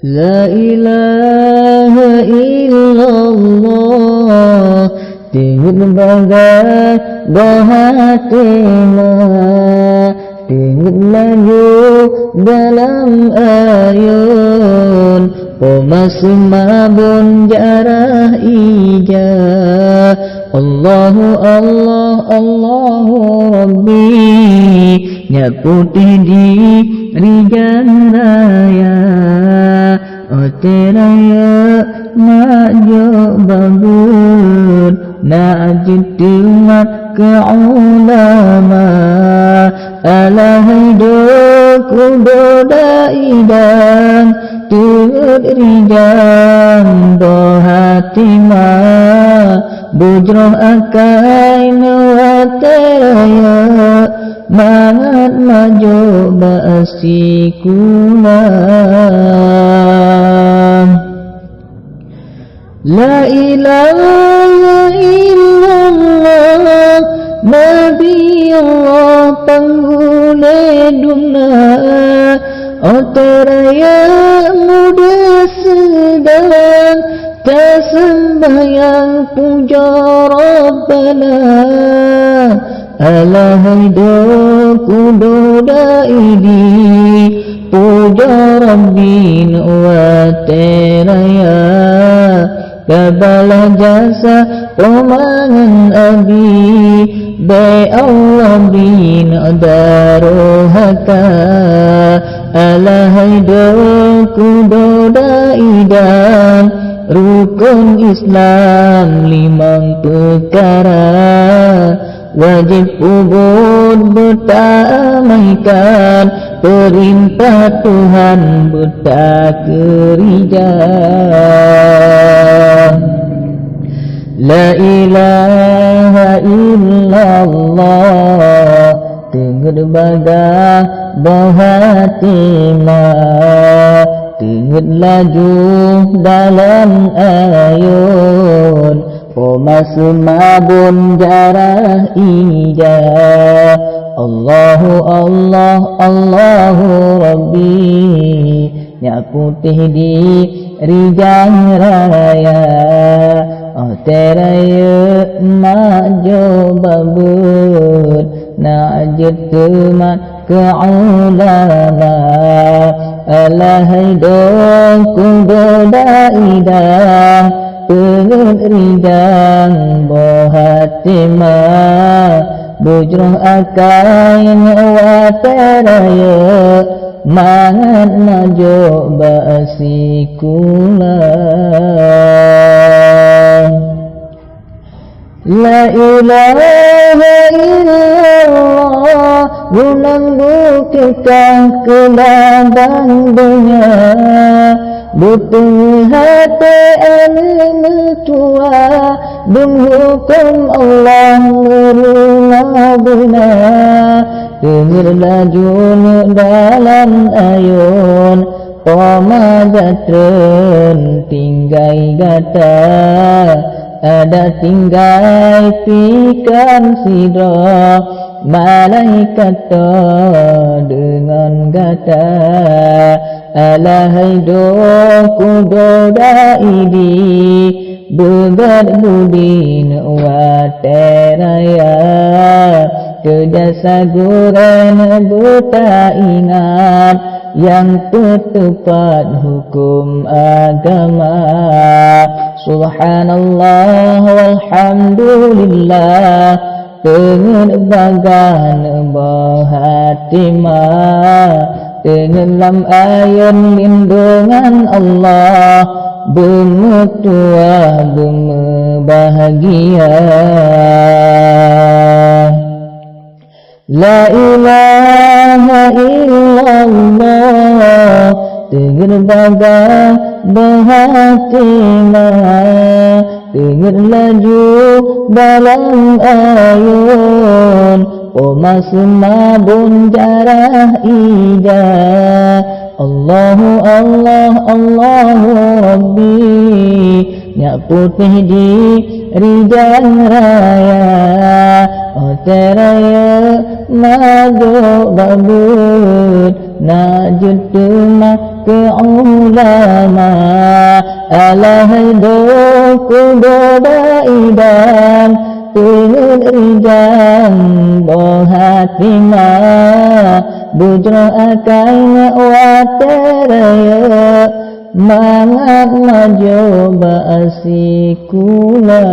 La ilaha illallah, tinggal bagai bahatima, tinggal laju dalam ayun, pemasumabun jarah ija. Allahu Allah Allahu Rabbi, nyaputi di rijan raya, oteraya majo babun, najid umat ke ulama, alahai doku dodaidan, turut rijan dohatimah, bujroh akai nawateraya, mangat maju ba'asikuna. La ilaha illallah, Nabi Allah panggule duna, oteraya muda sedang, tersembahyang puja Rabbana, alahai doku dodaidi, puja Rabbin wa teraya, kabala jasa pemangan abi, bay Allah bin darohaka, alahai doku dodaidan, rukun Islam limang perkara, wajib ubud bertamaikan, perintah Tuhan bertakrijan. La ilaha illallah, tengah bagai bahatimah, tengah laju dalam ayun, pemasumabun jarah ija. Allahu Allah Allahu Rabbi, nyaputih di rijan raya, oteraya majo babut, najid temat ke ulama, alahai doku dodaidan, turut rijan bohatimah, bujroh akai wateraya, mangat majo ba'asikula. La ilaha illallah, gunanggu kita ke labang dunia, butuh hati ilmu tua, dun hukum Allah meruna bina, tengir laju dalam ayun, pemajatren tinggai gata, ada tinggai pikan sidra, malaikat dengan gata, alahai doku dodaidi, begat budin wateraya, kejasa guren buta ingat, yang tepat hukum agama. Subhanallah walhamdulillah, dengan bagan bahatimah, dengan lam ayun lindungan Allah, bemutua bahagia. La ilaha illallah, dengan bagai bahatimah, dengan laju dalam ayun, pemasumabun jarah ija. Allahu Allah Allahu Rabbi, nyak putih di rijal raya. Oh teraya maju babut najud tuma ke ulama. Alah do kudoda idan dengan rijal bohatima bujro akan wateraya mangat maju ba'asikula.